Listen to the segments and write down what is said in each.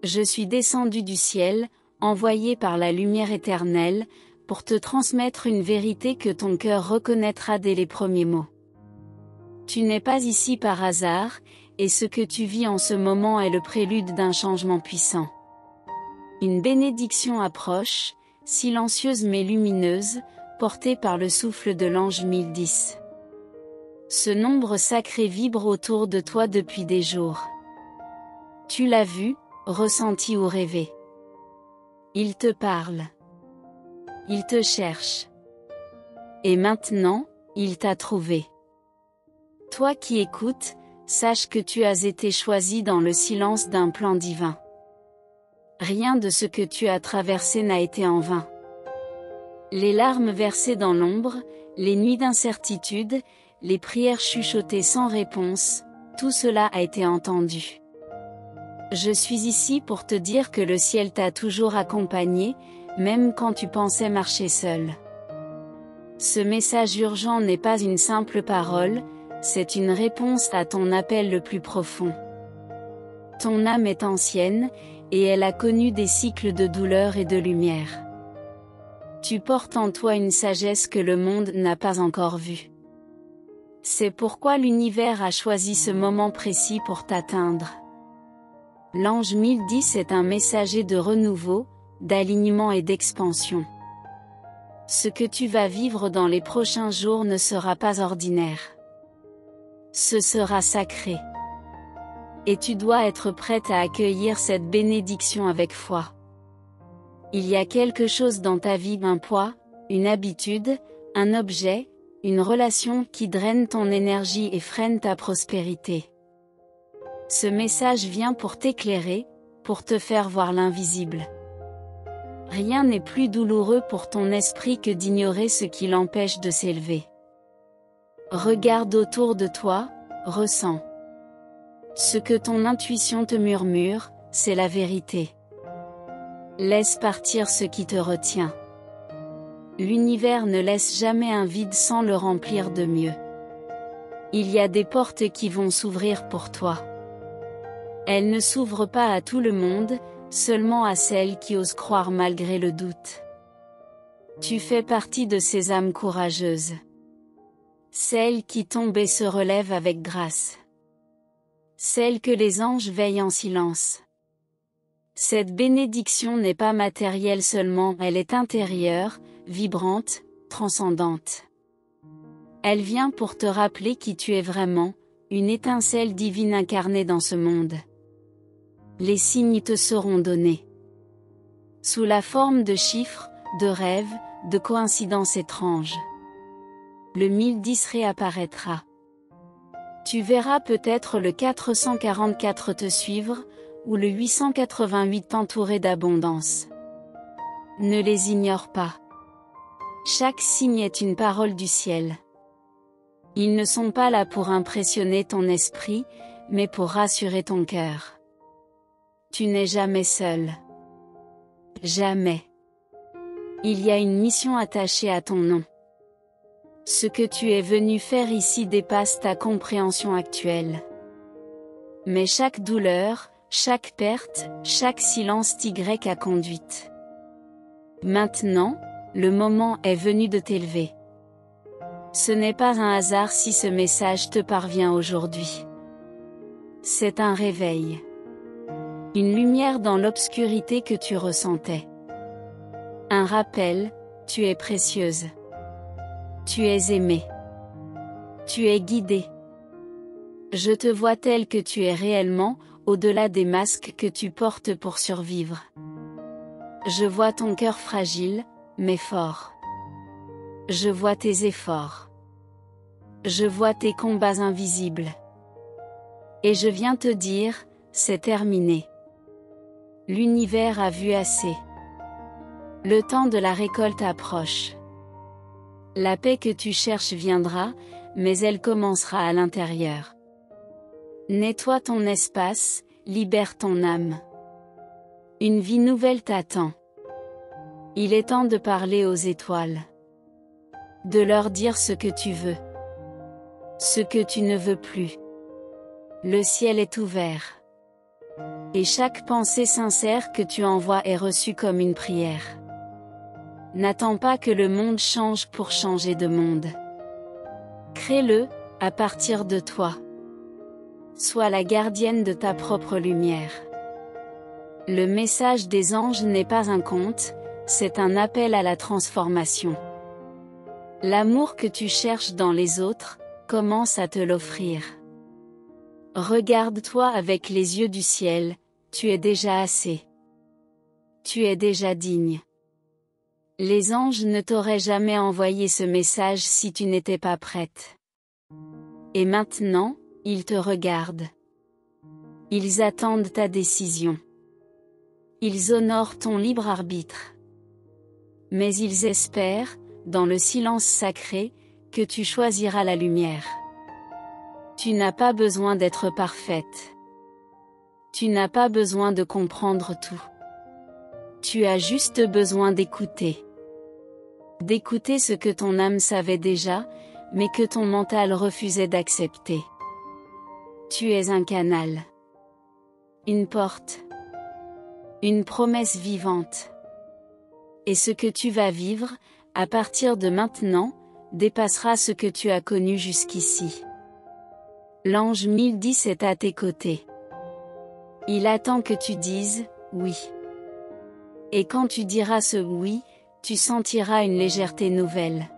Je suis descendu du ciel, envoyé par la lumière éternelle, pour te transmettre une vérité que ton cœur reconnaîtra dès les premiers mots. Tu n'es pas ici par hasard, et ce que tu vis en ce moment est le prélude d'un changement puissant. Une bénédiction approche, silencieuse mais lumineuse, portée par le souffle de l'ange 1010. Ce nombre sacré vibre autour de toi depuis des jours. Tu l'as vu, ressenti ou rêvé. Il te parle. Il te cherche. Et maintenant, il t'a trouvé. Toi qui écoutes, sache que tu as été choisi dans le silence d'un plan divin. Rien de ce que tu as traversé n'a été en vain. Les larmes versées dans l'ombre, les nuits d'incertitude, les prières chuchotées sans réponse, tout cela a été entendu. Je suis ici pour te dire que le ciel t'a toujours accompagné, même quand tu pensais marcher seul. Ce message urgent n'est pas une simple parole, c'est une réponse à ton appel le plus profond. Ton âme est ancienne, et elle a connu des cycles de douleur et de lumière. Tu portes en toi une sagesse que le monde n'a pas encore vue. C'est pourquoi l'univers a choisi ce moment précis pour t'atteindre. L'ange 1010 est un messager de renouveau, d'alignement et d'expansion. Ce que tu vas vivre dans les prochains jours ne sera pas ordinaire. Ce sera sacré. Et tu dois être prête à accueillir cette bénédiction avec foi. Il y a quelque chose dans ta vie, un poids, une habitude, un objet, une relation qui draine ton énergie et freine ta prospérité. Ce message vient pour t'éclairer, pour te faire voir l'invisible. Rien n'est plus douloureux pour ton esprit que d'ignorer ce qui l'empêche de s'élever. Regarde autour de toi, ressens. Ce que ton intuition te murmure, c'est la vérité. Laisse partir ce qui te retient. L'univers ne laisse jamais un vide sans le remplir de mieux. Il y a des portes qui vont s'ouvrir pour toi. Elles ne s'ouvrent pas à tout le monde, seulement à celles qui osent croire malgré le doute. Tu fais partie de ces âmes courageuses. Celles qui tombent et se relèvent avec grâce. Celles que les anges veillent en silence. Cette bénédiction n'est pas matérielle seulement, elle est intérieure, vibrante, transcendante. Elle vient pour te rappeler qui tu es vraiment, une étincelle divine incarnée dans ce monde. Les signes te seront donnés. Sous la forme de chiffres, de rêves, de coïncidences étranges. Le 1010 réapparaîtra. Tu verras peut-être le 444 te suivre, ou le 888 t'entourer d'abondance. Ne les ignore pas. Chaque signe est une parole du ciel. Ils ne sont pas là pour impressionner ton esprit, mais pour rassurer ton cœur. Tu n'es jamais seul. Jamais. Il y a une mission attachée à ton nom. Ce que tu es venu faire ici dépasse ta compréhension actuelle. Mais chaque douleur, chaque perte, chaque silence t'y a conduite. Maintenant, le moment est venu de t'élever. Ce n'est pas un hasard si ce message te parvient aujourd'hui. C'est un réveil. Une lumière dans l'obscurité que tu ressentais. Un rappel, tu es précieuse. Tu es aimée. Tu es guidée. Je te vois telle que tu es réellement, au-delà des masques que tu portes pour survivre. Je vois ton cœur fragile, mais fort. Je vois tes efforts. Je vois tes combats invisibles. Et je viens te dire, c'est terminé. L'univers a vu assez. Le temps de la récolte approche. La paix que tu cherches viendra, mais elle commencera à l'intérieur. Nettoie ton espace, libère ton âme. Une vie nouvelle t'attend. Il est temps de parler aux étoiles. De leur dire ce que tu veux. Ce que tu ne veux plus. Le ciel est ouvert. Et chaque pensée sincère que tu envoies est reçue comme une prière. N'attends pas que le monde change pour changer de monde. Crée-le, à partir de toi. Sois la gardienne de ta propre lumière. Le message des anges n'est pas un conte, c'est un appel à la transformation. L'amour que tu cherches dans les autres, commence à te l'offrir. Regarde-toi avec les yeux du ciel, tu es déjà assez. Tu es déjà digne. Les anges ne t'auraient jamais envoyé ce message si tu n'étais pas prête. Et maintenant, ils te regardent. Ils attendent ta décision. Ils honorent ton libre arbitre. Mais ils espèrent, dans le silence sacré, que tu choisiras la lumière. Tu n'as pas besoin d'être parfaite. Tu n'as pas besoin de comprendre tout. Tu as juste besoin d'écouter. D'écouter ce que ton âme savait déjà, mais que ton mental refusait d'accepter. Tu es un canal. Une porte. Une promesse vivante. Et ce que tu vas vivre, à partir de maintenant, dépassera ce que tu as connu jusqu'ici. L'ange 1010 est à tes côtés. Il attend que tu dises « oui ». Et quand tu diras ce « oui », tu sentiras une légèreté nouvelle.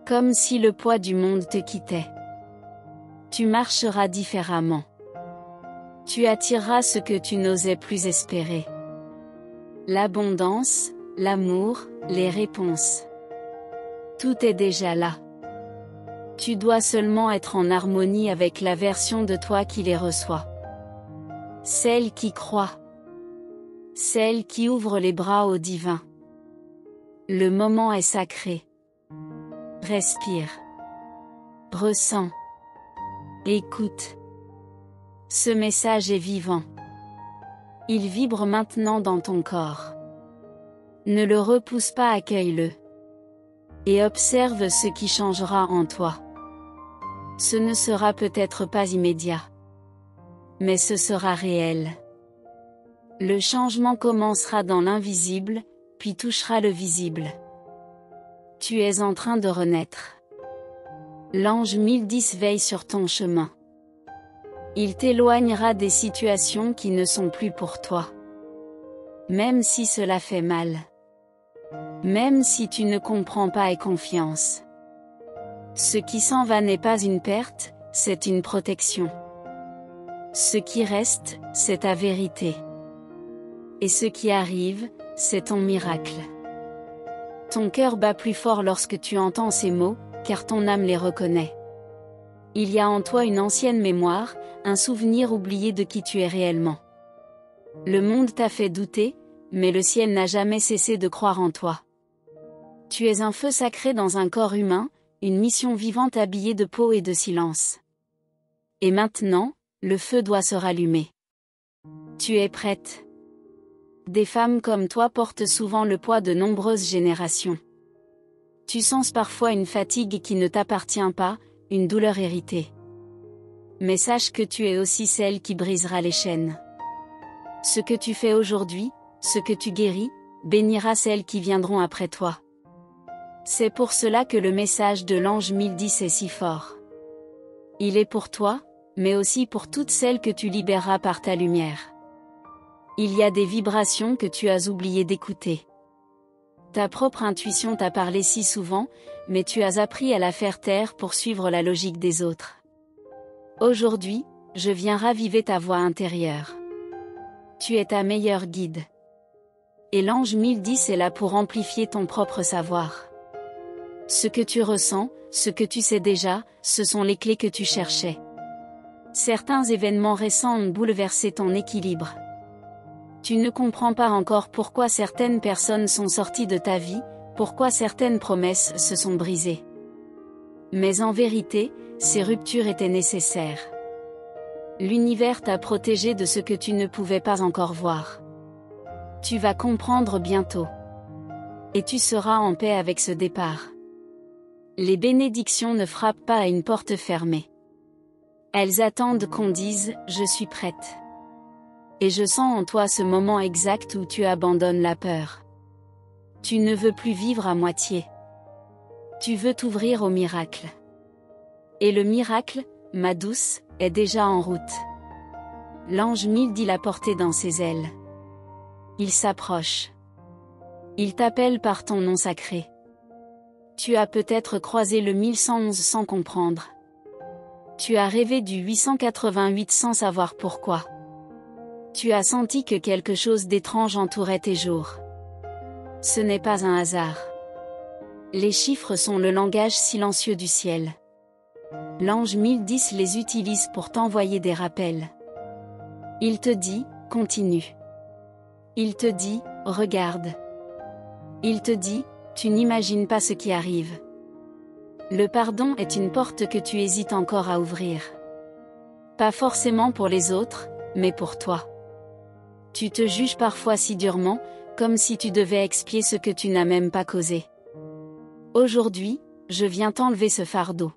Comme si le poids du monde te quittait. Tu marcheras différemment. Tu attireras ce que tu n'osais plus espérer. L'abondance, l'amour, les réponses. Tout est déjà là. Tu dois seulement être en harmonie avec la version de toi qui les reçoit. Celle qui croit. Celle qui ouvre les bras au divin. Le moment est sacré. Respire. Ressens. Écoute. Ce message est vivant. Il vibre maintenant dans ton corps. Ne le repousse pas, accueille-le. Et observe ce qui changera en toi. Ce ne sera peut-être pas immédiat. Mais ce sera réel. Le changement commencera dans l'invisible, puis touchera le visible. Tu es en train de renaître. L'ange 1010 veille sur ton chemin. Il t'éloignera des situations qui ne sont plus pour toi. Même si cela fait mal. Même si tu ne comprends pas, aie confiance. Ce qui s'en va n'est pas une perte, c'est une protection. Ce qui reste, c'est ta vérité. Et ce qui arrive, c'est ton miracle. Ton cœur bat plus fort lorsque tu entends ces mots, car ton âme les reconnaît. Il y a en toi une ancienne mémoire, un souvenir oublié de qui tu es réellement. Le monde t'a fait douter, mais le ciel n'a jamais cessé de croire en toi. Tu es un feu sacré dans un corps humain, une mission vivante habillée de peau et de silence. Et maintenant, le feu doit se rallumer. Tu es prête. Des femmes comme toi portent souvent le poids de nombreuses générations. Tu sens parfois une fatigue qui ne t'appartient pas, une douleur héritée. Mais sache que tu es aussi celle qui brisera les chaînes. Ce que tu fais aujourd'hui, ce que tu guéris, bénira celles qui viendront après toi. C'est pour cela que le message de l'ange 1010 est si fort. Il est pour toi, mais aussi pour toutes celles que tu libéreras par ta lumière. Il y a des vibrations que tu as oublié d'écouter. Ta propre intuition t'a parlé si souvent, mais tu as appris à la faire taire pour suivre la logique des autres. Aujourd'hui, je viens raviver ta voix intérieure. Tu es ta meilleure guide. Et l'ange 1010 est là pour amplifier ton propre savoir. Ce que tu ressens, ce que tu sais déjà, ce sont les clés que tu cherchais. Certains événements récents ont bouleversé ton équilibre. Tu ne comprends pas encore pourquoi certaines personnes sont sorties de ta vie, pourquoi certaines promesses se sont brisées. Mais en vérité, ces ruptures étaient nécessaires. L'univers t'a protégé de ce que tu ne pouvais pas encore voir. Tu vas comprendre bientôt. Et tu seras en paix avec ce départ. Les bénédictions ne frappent pas à une porte fermée. Elles attendent qu'on dise « Je suis prête ». Et je sens en toi ce moment exact où tu abandonnes la peur. Tu ne veux plus vivre à moitié. Tu veux t'ouvrir au miracle. Et le miracle, ma douce, est déjà en route. L'ange Mille l'a porté dans ses ailes. Il s'approche. Il t'appelle par ton nom sacré. Tu as peut-être croisé le 1111 sans comprendre. Tu as rêvé du 888 sans savoir pourquoi. Tu as senti que quelque chose d'étrange entourait tes jours. Ce n'est pas un hasard. Les chiffres sont le langage silencieux du ciel. L'ange 1010 les utilise pour t'envoyer des rappels. Il te dit, continue. Il te dit, regarde. Il te dit, tu n'imagines pas ce qui arrive. Le pardon est une porte que tu hésites encore à ouvrir. Pas forcément pour les autres, mais pour toi. Tu te juges parfois si durement, comme si tu devais expier ce que tu n'as même pas causé. Aujourd'hui, je viens t'enlever ce fardeau.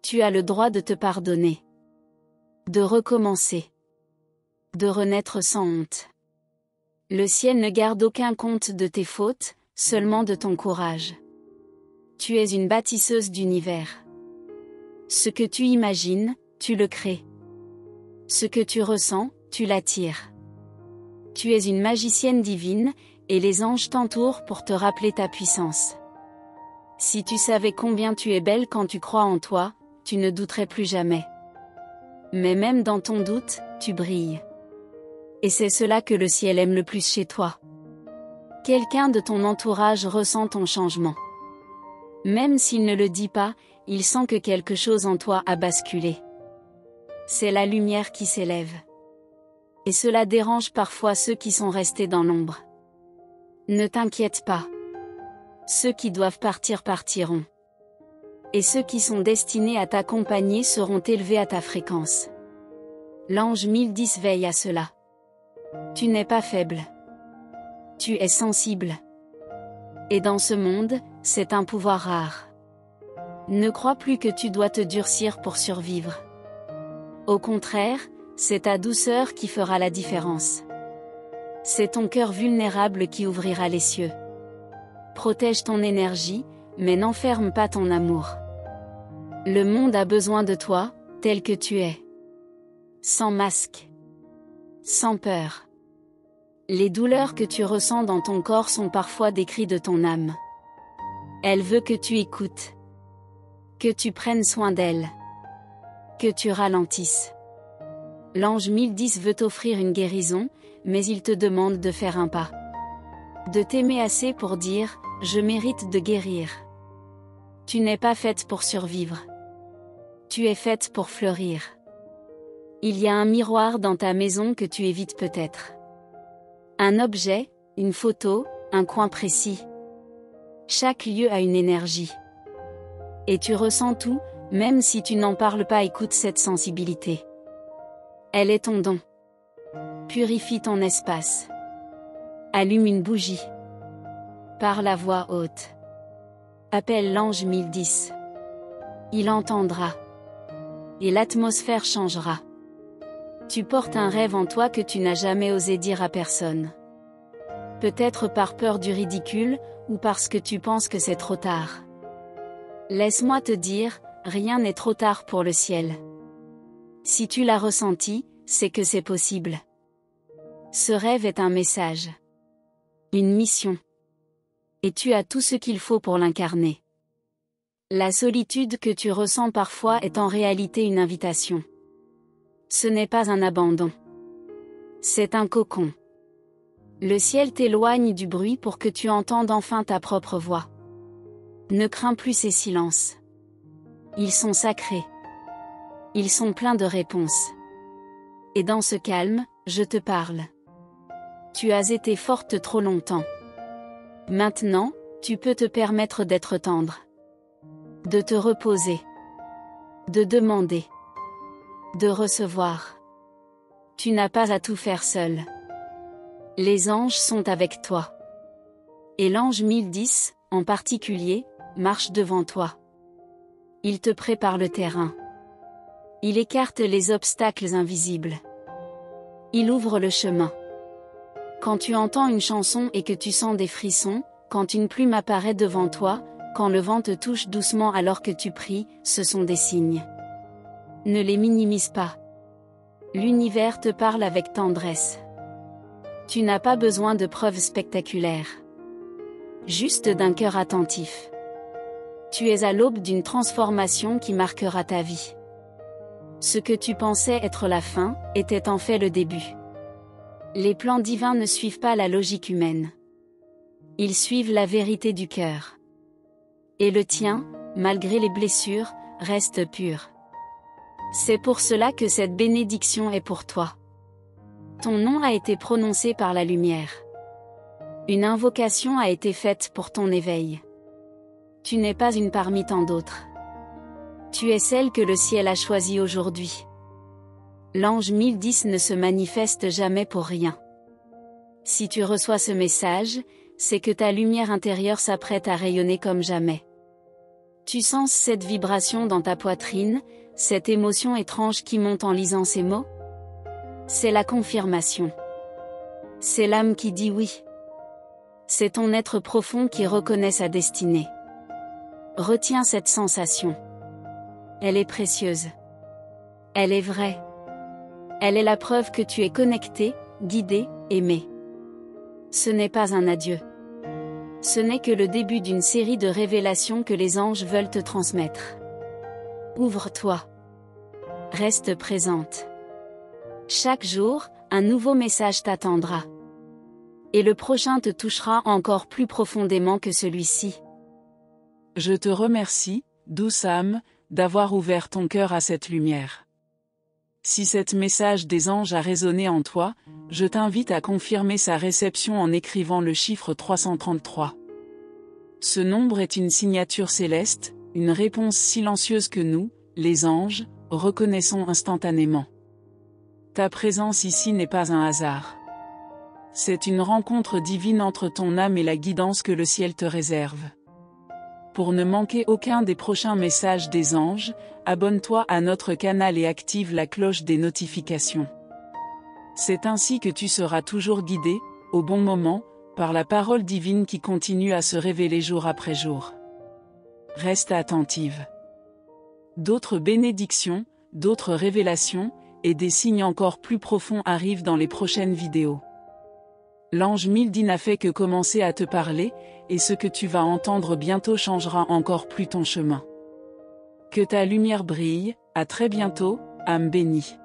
Tu as le droit de te pardonner. De recommencer. De renaître sans honte. Le ciel ne garde aucun compte de tes fautes, seulement de ton courage. Tu es une bâtisseuse d'univers. Ce que tu imagines, tu le crées. Ce que tu ressens, tu l'attires. Tu es une magicienne divine, et les anges t'entourent pour te rappeler ta puissance. Si tu savais combien tu es belle quand tu crois en toi, tu ne douterais plus jamais. Mais même dans ton doute, tu brilles. Et c'est cela que le ciel aime le plus chez toi. Quelqu'un de ton entourage ressent ton changement. Même s'il ne le dit pas, il sent que quelque chose en toi a basculé. C'est la lumière qui s'élève. Et cela dérange parfois ceux qui sont restés dans l'ombre. Ne t'inquiète pas. Ceux qui doivent partir partiront. Et ceux qui sont destinés à t'accompagner seront élevés à ta fréquence. L'ange 1010 veille à cela. Tu n'es pas faible. Tu es sensible. Et dans ce monde, c'est un pouvoir rare. Ne crois plus que tu dois te durcir pour survivre. Au contraire, c'est ta douceur qui fera la différence. C'est ton cœur vulnérable qui ouvrira les cieux. Protège ton énergie, mais n'enferme pas ton amour. Le monde a besoin de toi, tel que tu es. Sans masque. Sans peur. Les douleurs que tu ressens dans ton corps sont parfois des cris de ton âme. Elle veut que tu écoutes. Que tu prennes soin d'elle. Que tu ralentisses. L'ange 1010 veut t'offrir une guérison, mais il te demande de faire un pas. De t'aimer assez pour dire, je mérite de guérir. Tu n'es pas faite pour survivre. Tu es faite pour fleurir. Il y a un miroir dans ta maison que tu évites peut-être. Un objet, une photo, un coin précis. Chaque lieu a une énergie. Et tu ressens tout, même si tu n'en parles pas. Écoute cette sensibilité. Elle est ton don. Purifie ton espace. Allume une bougie. Parle à voix haute. Appelle l'ange 1010. Il entendra. Et l'atmosphère changera. Tu portes un rêve en toi que tu n'as jamais osé dire à personne. Peut-être par peur du ridicule, ou parce que tu penses que c'est trop tard. Laisse-moi te dire, rien n'est trop tard pour le ciel. Si tu l'as ressenti, c'est que c'est possible. Ce rêve est un message. Une mission. Et tu as tout ce qu'il faut pour l'incarner. La solitude que tu ressens parfois est en réalité une invitation. Ce n'est pas un abandon. C'est un cocon. Le ciel t'éloigne du bruit pour que tu entendes enfin ta propre voix. Ne crains plus ces silences. Ils sont sacrés. Ils sont pleins de réponses. Et dans ce calme, je te parle. Tu as été forte trop longtemps. Maintenant, tu peux te permettre d'être tendre. De te reposer. De demander. De recevoir. Tu n'as pas à tout faire seul. Les anges sont avec toi. Et l'ange 1010, en particulier, marche devant toi. Il te prépare le terrain. Il écarte les obstacles invisibles. Il ouvre le chemin. Quand tu entends une chanson et que tu sens des frissons, quand une plume apparaît devant toi, quand le vent te touche doucement alors que tu pries, ce sont des signes. Ne les minimise pas. L'univers te parle avec tendresse. Tu n'as pas besoin de preuves spectaculaires. Juste d'un cœur attentif. Tu es à l'aube d'une transformation qui marquera ta vie. Ce que tu pensais être la fin, était en fait le début. Les plans divins ne suivent pas la logique humaine. Ils suivent la vérité du cœur. Et le tien, malgré les blessures, reste pur. C'est pour cela que cette bénédiction est pour toi. Ton nom a été prononcé par la lumière. Une invocation a été faite pour ton éveil. Tu n'es pas une parmi tant d'autres. Tu es celle que le ciel a choisie aujourd'hui. L'ange 1010 ne se manifeste jamais pour rien. Si tu reçois ce message, c'est que ta lumière intérieure s'apprête à rayonner comme jamais. Tu sens cette vibration dans ta poitrine, cette émotion étrange qui monte en lisant ces mots? C'est la confirmation. C'est l'âme qui dit oui. C'est ton être profond qui reconnaît sa destinée. Retiens cette sensation. Elle est précieuse. Elle est vraie. Elle est la preuve que tu es connecté, guidé, aimé. Ce n'est pas un adieu. Ce n'est que le début d'une série de révélations que les anges veulent te transmettre. Ouvre-toi. Reste présente. Chaque jour, un nouveau message t'attendra. Et le prochain te touchera encore plus profondément que celui-ci. Je te remercie, douce âme, d'avoir ouvert ton cœur à cette lumière. Si cet message des anges a résonné en toi, je t'invite à confirmer sa réception en écrivant le chiffre 333. Ce nombre est une signature céleste, une réponse silencieuse que nous, les anges, reconnaissons instantanément. Ta présence ici n'est pas un hasard. C'est une rencontre divine entre ton âme et la guidance que le ciel te réserve. Pour ne manquer aucun des prochains messages des anges, abonne-toi à notre canal et active la cloche des notifications. C'est ainsi que tu seras toujours guidé, au bon moment, par la parole divine qui continue à se révéler jour après jour. Reste attentive. D'autres bénédictions, d'autres révélations, et des signes encore plus profonds arrivent dans les prochaines vidéos. L'ange 1010 n'a fait que commencer à te parler, et ce que tu vas entendre bientôt changera encore plus ton chemin. Que ta lumière brille, à très bientôt, âme bénie.